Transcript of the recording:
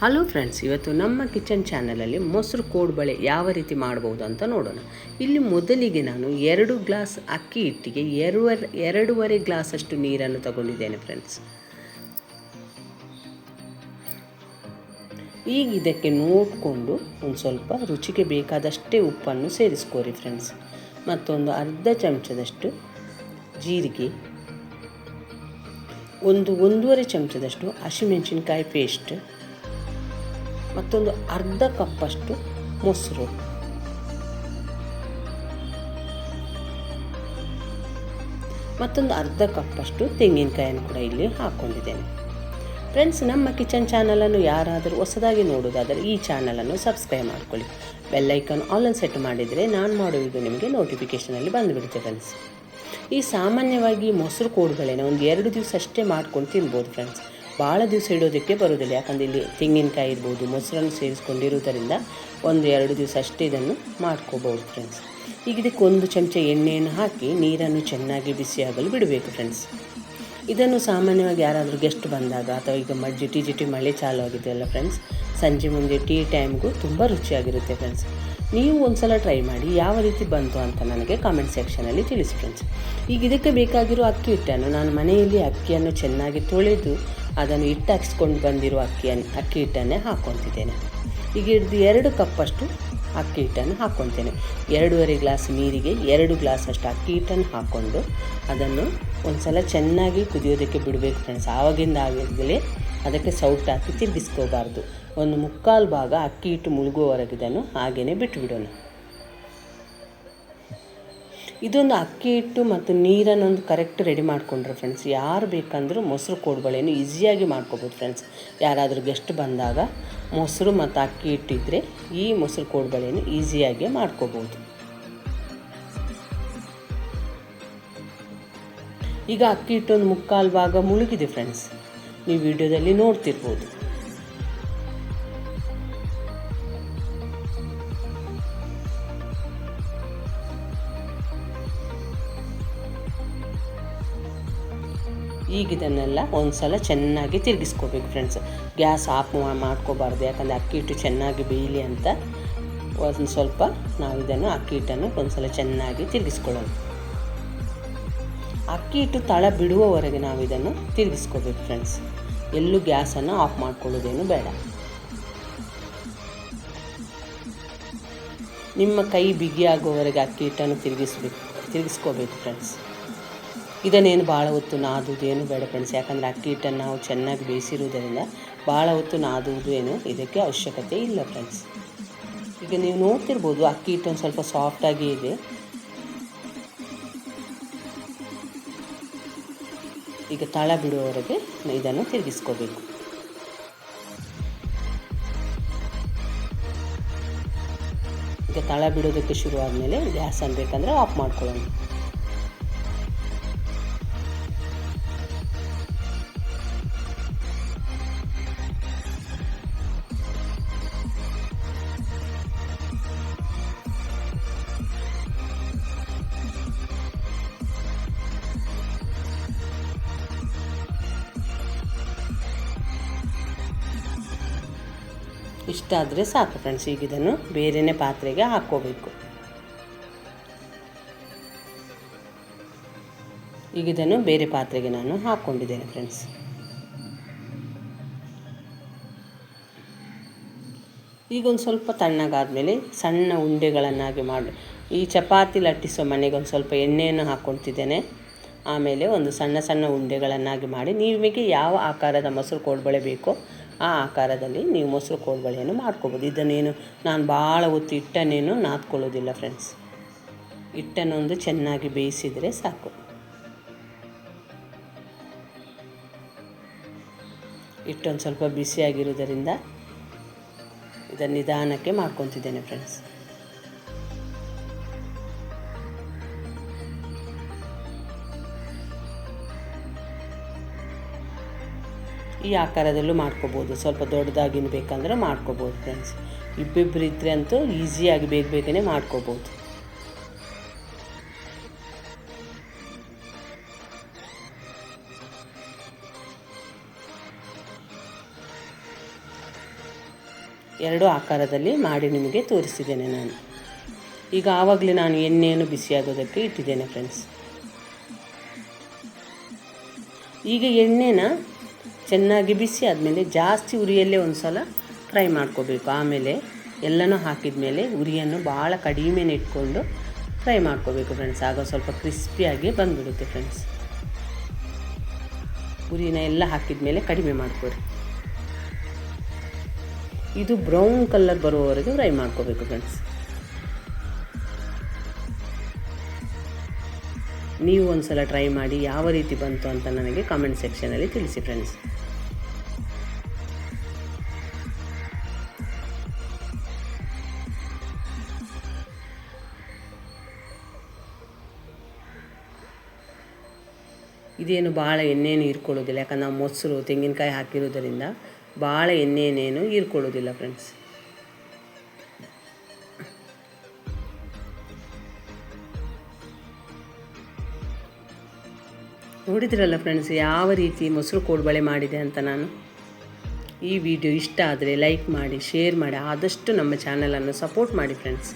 Hello friends, ಇವತ್ತು ನಮ್ಮ kitchen ಚಾನಲಲ್ಲಿ ಮೊಸರು ಕೋಡುಬಳೆ ಯಾವ ರೀತಿ ಮಾಡ್ಬೋದು ಅಂತ ನೋಡೋಣ. ಇಲ್ಲಿ ಮೊದಲಿಗೆ ನಾನು 2 ಗ್ಲಾಸ್ ಅಕ್ಕಿ ಹಿಟ್ಟಿಗೆ ಎರಡೂವರೆ ಗ್ಲಾಸಷ್ಟು ನೀರನ್ನು ತಗೊಂಡಿದ್ದೇನೆ ಫ್ರೆಂಡ್ಸ್. ಈಗ ಇದಕ್ಕೆ ನೋಡಿಕೊಂಡು ಒಂದು ಸ್ವಲ್ಪ ರುಚಿಗೆ ಬೇಕಾದಷ್ಟೇ ಉಪ್ಪನ್ನು ಸೇರಿಸ್ಕೋರಿ ಫ್ರೆಂಡ್ಸ್. ಮತ್ತೊಂದು ಅರ್ಧ ಚಮಚದಷ್ಟು ಜೀರಿಗೆ, ಒಂದೂವರೆ ಚಮಚದಷ್ಟು ಹಸಿಮೆಣಸಿನ್ಕಾಯಿ ಪೇಸ್ಟ್, ಮತ್ತೊಂದು ಅರ್ಧ ಕಪ್ಪಷ್ಟು ಮೊಸರು, ಮತ್ತೊಂದು ಅರ್ಧ ಕಪ್ಪಷ್ಟು ತೆಂಗಿನಕಾಯನ್ನು ಕೂಡ ಇಲ್ಲಿ ಹಾಕ್ಕೊಂಡಿದ್ದೇನೆ ಫ್ರೆಂಡ್ಸ್. ನಮ್ಮ ಕಿಚನ್ ಚಾನಲನ್ನು ಯಾರಾದರೂ ಹೊಸದಾಗಿ ನೋಡೋದಾದರೆ ಈ ಚಾನಲನ್ನು ಸಬ್ಸ್ಕ್ರೈಬ್ ಮಾಡ್ಕೊಳ್ಳಿ. ಬೆಲ್ಲೈಕನ್ ಆಲ್ ಸೆಟ್ ಮಾಡಿದರೆ ನಾನು ಮಾಡುವುದು ನಿಮಗೆ ನೋಟಿಫಿಕೇಷನಲ್ಲಿ ಬಂದುಬಿಡುತ್ತೆ ಫ್ರೆಂಡ್ಸ್. ಈ ಸಾಮಾನ್ಯವಾಗಿ ಮೊಸರು ಕೋಡುಬಳೆನ ಒಂದು 2 ದಿವಸ ಅಷ್ಟೇ ಮಾಡ್ಕೊಂಡು ತಿನ್ಬೋದು ಫ್ರೆಂಡ್ಸ್. ಭಾಳ ದಿವಸ ಇಡೋದಕ್ಕೆ ಬರೋದಿಲ್ಲ, ಯಾಕಂದರೆ ಇಲ್ಲಿ ತೆಂಗಿನಕಾಯಿ ಇರ್ಬೋದು, ಮೊಸರನ್ನು ಸೇರಿಸ್ಕೊಂಡಿರುವುದರಿಂದ 1-2 ದಿವಸ ಅಷ್ಟೇ ಇದನ್ನು ಮಾಡ್ಕೋಬೋದು ಫ್ರೆಂಡ್ಸ್. ಈಗ ಇದಕ್ಕೆ 1 ಚಮಚ ಎಣ್ಣೆಯನ್ನು ಹಾಕಿ ನೀರನ್ನು ಚೆನ್ನಾಗಿ ಬಿಸಿಯಾಗಲು ಬಿಡಬೇಕು ಫ್ರೆಂಡ್ಸ್. ಇದನ್ನು ಸಾಮಾನ್ಯವಾಗಿ ಯಾರಾದರೂ ಗೆಸ್ಟ್ ಬಂದಾಗ ಅಥವಾ ಈಗ ಜಿಟಿ ಮಳೆ ಚಾಲು ಆಗಿದೆಯಲ್ಲ ಫ್ರೆಂಡ್ಸ್, ಸಂಜೆ ಮುಂದೆ ಟೀ ಟೈಮ್ಗೂ ತುಂಬ ರುಚಿಯಾಗಿರುತ್ತೆ ಫ್ರೆಂಡ್ಸ್. ನೀವು ಒಂದು ಸಲ ಟ್ರೈ ಮಾಡಿ ಯಾವ ರೀತಿ ಬಂತು ಅಂತ ನನಗೆ ಕಾಮೆಂಟ್ ಸೆಕ್ಷನಲ್ಲಿ ತಿಳಿಸಿ ಫ್ರೆಂಡ್ಸ್. ಈಗ ಇದಕ್ಕೆ ಬೇಕಾಗಿರೋ ಅಕ್ಕಿ ಹಿಟ್ಟನ್ನು ನಾನು ಮನೆಯಲ್ಲಿ ಅಕ್ಕಿಯನ್ನು ಚೆನ್ನಾಗಿ ತೊಳೆದು ಅದನ್ನು ಹಾಕ್ಸ್ಕೊಂಡು ಬಂದಿರೋ ಅಕ್ಕಿ ಹಿಟ್ಟನ್ನೇ ಹಾಕ್ಕೊತಿದ್ದೇನೆ. ಈಗ 2 ಕಪ್ಪಷ್ಟು ಅಕ್ಕಿ ಹಿಟ್ಟನ್ನು ಹಾಕ್ಕೊತೇನೆ. 2.5 ಗ್ಲಾಸ್ ನೀರಿಗೆ 2 ಗ್ಲಾಸಷ್ಟು ಅಕ್ಕಿ ಹಿಟ್ಟನ್ನು ಹಾಕ್ಕೊಂಡು ಅದನ್ನು ಒಂದು ಸಲ ಚೆನ್ನಾಗಿ ಕುದಿಯೋದಕ್ಕೆ ಬಿಡಬೇಕು ಫ್ರೆಂಡ್ಸ್. ಆವಾಗಲೇ ಅದಕ್ಕೆ ಸೌಟ್ ಹಾಕಿ ತಿರುಗಿಸ್ಕೋಬಾರ್ದು. 1/4 ಭಾಗ ಅಕ್ಕಿ ಹಿಟ್ಟು ಮುಳುಗುವವರೆಗೆ ಇದನ್ನು ಹಾಗೆಯೇ ಬಿಟ್ಟುಬಿಡೋಣ. ಇದೊಂದು ಅಕ್ಕಿ ಹಿಟ್ಟು ಮತ್ತು ನೀರನ್ನೊಂದು ಕರೆಕ್ಟ್ ರೆಡಿ ಮಾಡಿಕೊಂಡ್ರೆ ಫ್ರೆಂಡ್ಸ್, ಯಾರು ಬೇಕಂದರೂ ಮೊಸರು ಕೋಡುಬಳೆಯನ್ನು ಈಸಿಯಾಗಿ ಮಾಡ್ಕೋಬೋದು ಫ್ರೆಂಡ್ಸ್. ಯಾರಾದರೂ ಗೆಸ್ಟ್ ಬಂದಾಗ ಮೊಸರು ಮತ್ತು ಅಕ್ಕಿ ಹಿಟ್ಟಿದ್ದರೆ ಈ ಮೊಸರು ಕೋಡುಬಳೆಯನ್ನು ಈಸಿಯಾಗಿ ಮಾಡ್ಕೋಬೋದು. ಈಗ ಅಕ್ಕಿ ಹಿಟ್ಟು 1/4 ಭಾಗ ಮುಳುಗಿದೆ ಫ್ರೆಂಡ್ಸ್, ನೀವು ವಿಡಿಯೋದಲ್ಲಿ ನೋಡ್ತಿರ್ಬೋದು. ಈಗ ಇದನ್ನೆಲ್ಲ ಒಂದು ಸಲ ಚೆನ್ನಾಗಿ ತಿರುಗಿಸ್ಕೋಬೇಕು ಫ್ರೆಂಡ್ಸ್. ಗ್ಯಾಸ್ ಆಫ್ ಮಾಡ್ಕೋಬಾರ್ದು, ಯಾಕಂದರೆ ಅಕ್ಕಿ ಹಿಟ್ಟು ಚೆನ್ನಾಗಿ ಬೇಯಲಿ ಅಂತ ಒಂದು ಸ್ವಲ್ಪ ನಾವು ಇದನ್ನು ಅಕ್ಕಿ ಹಿಟ್ಟನ್ನು ಒಂದು ಸಲ ಚೆನ್ನಾಗಿ ತಿರುಗಿಸ್ಕೊಳ್ಳೋಣ. ಅಕ್ಕಿ ಹಿಟ್ಟು ತಳ ಬಿಡುವವರೆಗೆ ನಾವು ಇದನ್ನು ತಿರುಗಿಸ್ಕೋಬೇಕು ಫ್ರೆಂಡ್ಸ್. ಎಲ್ಲೂ ಗ್ಯಾಸನ್ನು ಆಫ್ ಮಾಡ್ಕೊಳ್ಳೋದೇನು ಬೇಡ. ನಿಮ್ಮ ಕೈ ಬಿಗಿಯಾಗುವವರೆಗೆ ಅಕ್ಕಿ ಹಿಟ್ಟನ್ನು ತಿರುಗಿಸ್ಕೋಬೇಕು ಫ್ರೆಂಡ್ಸ್. ಇದನ್ನೇನು ಭಾಳ ಹೊತ್ತು ನಾದುವುದೇನು ಬೇಡ ಫ್ರೆಂಡ್ಸ್, ಯಾಕಂದರೆ ಅಕ್ಕಿ ಹಿಟ್ಟನ್ನು ನಾವು ಚೆನ್ನಾಗಿ ಬೇಯಿಸಿರುವುದರಿಂದ ಭಾಳ ಹೊತ್ತು ನಾದುವುದು ಏನು ಇದಕ್ಕೆ ಅವಶ್ಯಕತೆ ಇಲ್ಲ ಫ್ರೆಂಡ್ಸ್. ಈಗ ನೀವು ನೋಡ್ತಿರ್ಬೋದು ಅಕ್ಕಿ ಹಿಟ್ಟು ಒಂದು ಸ್ವಲ್ಪ ಸಾಫ್ಟಾಗಿ ಇದೆ. ಈಗ ತಳ ಬಿಡುವವರೆಗೆ ಇದನ್ನು ತಿರುಗಿಸ್ಕೋಬೇಕು. ಈಗ ತಳ ಬಿಡೋದಕ್ಕೆ ಶುರು ಆದಮೇಲೆ ಗ್ಯಾಸನ್ನು ಬೇಕಂದರೆ ಆಫ್ ಮಾಡ್ಕೊಳ್ಳೋಣ. ಇಷ್ಟಾದರೆ ಸಾಕು ಫ್ರೆಂಡ್ಸ್. ಈಗ ಇದನ್ನು ಬೇರೆಯೇ ಪಾತ್ರೆಗೆ ಹಾಕ್ಕೋಬೇಕು. ಈಗ ಇದನ್ನು ಬೇರೆ ಪಾತ್ರೆಗೆ ನಾನು ಹಾಕ್ಕೊಂಡಿದ್ದೇನೆ ಫ್ರೆಂಡ್ಸ್. ಈಗ ಒಂದು ಸ್ವಲ್ಪ ತಣ್ಣಗಾದಮೇಲೆ ಸಣ್ಣ ಉಂಡೆಗಳನ್ನಾಗಿ ಮಾಡಿ ಈ ಚಪಾತಿ ಲಟ್ಟಿಸೋ ಮನೆಗೆ ಒಂದು ಸ್ವಲ್ಪ ಎಣ್ಣೆಯನ್ನು ಹಾಕ್ಕೊಳ್ತಿದ್ದೇನೆ. ಆಮೇಲೆ ಒಂದು ಸಣ್ಣ ಉಂಡೆಗಳನ್ನಾಗಿ ಮಾಡಿ ನಿಮಗೆ ಯಾವ ಆಕಾರದ ಮೊಸರು ಕೋಡುಬಳೆ ಬೇಕೋ ಆ ಆಕಾರದಲ್ಲಿ ನೀವು ಮೊಸರು ಕೋಡುಬಳೆಯನ್ನು ಮಾಡ್ಕೋಬೋದು. ಇದನ್ನೇನು ನಾನು ಭಾಳ ಹೊತ್ತು ಹಿಟ್ಟನ್ನೇನು ನಾದ್ಕೊಳ್ಳೋದಿಲ್ಲ ಫ್ರೆಂಡ್ಸ್. ಹಿಟ್ಟನ್ನೊಂದು ಚೆನ್ನಾಗಿ ಬೇಯಿಸಿದರೆ ಸಾಕು. ಹಿಟ್ಟೊಂದು ಸ್ವಲ್ಪ ಬಿಸಿಯಾಗಿರುವುದರಿಂದ ಇದನ್ನು ನಿಧಾನಕ್ಕೆ ಮಾಡ್ಕೊತಿದ್ದೇನೆ ಫ್ರೆಂಡ್ಸ್. ಈ ಆಕಾರದಲ್ಲೂ ಮಾಡ್ಕೋಬೋದು. ಸ್ವಲ್ಪ ದೊಡ್ಡದಾಗಿನ ಬೇಕಂದ್ರೆ ಮಾಡ್ಕೋಬೋದು ಫ್ರೆಂಡ್ಸ್. ಇಬ್ಬಿಬ್ಬರು ಇದ್ದರೆ ಅಂತೂ ಈಸಿಯಾಗಿ ಬೇಗನೆ ಮಾಡ್ಕೋಬೋದು. ಎರಡು ಆಕಾರದಲ್ಲಿ ಮಾಡಿ ನಿಮಗೆ ತೋರಿಸಿದ್ದೇನೆ ನಾನು. ಈಗ ಆವಾಗಲೇ ನಾನು ಎಣ್ಣೆಯನ್ನು ಬಿಸಿಯಾಗೋದಕ್ಕೆ ಇಟ್ಟಿದ್ದೇನೆ ಫ್ರೆಂಡ್ಸ್. ಈಗ ಎಣ್ಣೆನ ಚೆನ್ನಾಗಿ ಬಿಸಿ ಆದಮೇಲೆ ಜಾಸ್ತಿ ಉರಿಯಲ್ಲೇ ಒಂದು ಸಲ ಫ್ರೈ ಮಾಡ್ಕೋಬೇಕು. ಆಮೇಲೆ ಎಲ್ಲನೂ ಹಾಕಿದ ಮೇಲೆ ಉರಿಯನ್ನು ಭಾಳ ಕಡಿಮೆನೇ ಇಟ್ಕೊಂಡು ಫ್ರೈ ಮಾಡ್ಕೋಬೇಕು ಫ್ರೆಂಡ್ಸ್. ಆಗ ಸ್ವಲ್ಪ ಕ್ರಿಸ್ಪಿಯಾಗಿ ಬಂದುಬಿಡುತ್ತೆ ಫ್ರೆಂಡ್ಸ್. ಉರಿನ ಎಲ್ಲ ಹಾಕಿದ ಮೇಲೆ ಕಡಿಮೆ ಮಾಡ್ಕೊರಿ. ಇದು ಬ್ರೌನ್ ಕಲರ್ ಬರುವವರೆಗೆ ಫ್ರೈ ಮಾಡ್ಕೋಬೇಕು ಫ್ರೆಂಡ್ಸ್. ನೀವು ಒಂದು ಸಲ ಟ್ರೈ ಮಾಡಿ ಯಾವ ರೀತಿ ಬಂತು ಅಂತ ನನಗೆ ಕಾಮೆಂಟ್ ಸೆಕ್ಷನಲ್ಲಿ ತಿಳಿಸಿ ಫ್ರೆಂಡ್ಸ್. ಇದೇನು ಭಾಳ ಎಣ್ಣೆಯನ್ನು ಹೀರ್ಕೊಳ್ಳೋದಿಲ್ಲ, ಯಾಕಂದ್ರೆ ನಾವು ಮೊಸರು ತೆಂಗಿನಕಾಯಿ ಹಾಕಿರೋದರಿಂದ ಭಾಳ ಎಣ್ಣೆಯನ್ನೇನು ಹೀರ್ಕೊಳ್ಳೋದಿಲ್ಲ ಫ್ರೆಂಡ್ಸ್. ನೋಡಿದ್ರಲ್ಲ ಫ್ರೆಂಡ್ಸ್ ಯಾವ ರೀತಿ ಮೊಸರು ಕೋಡ್ಬಳೆ ಮಾಡಿದೆ ಅಂತ ನಾನು. ಈ ವಿಡಿಯೋ ಇಷ್ಟ ಆದರೆ ಲೈಕ್ ಮಾಡಿ, ಶೇರ್ ಮಾಡಿ, ಆದಷ್ಟು ನಮ್ಮ ಚಾನಲನ್ನು ಸಪೋರ್ಟ್ ಮಾಡಿ ಫ್ರೆಂಡ್ಸ್.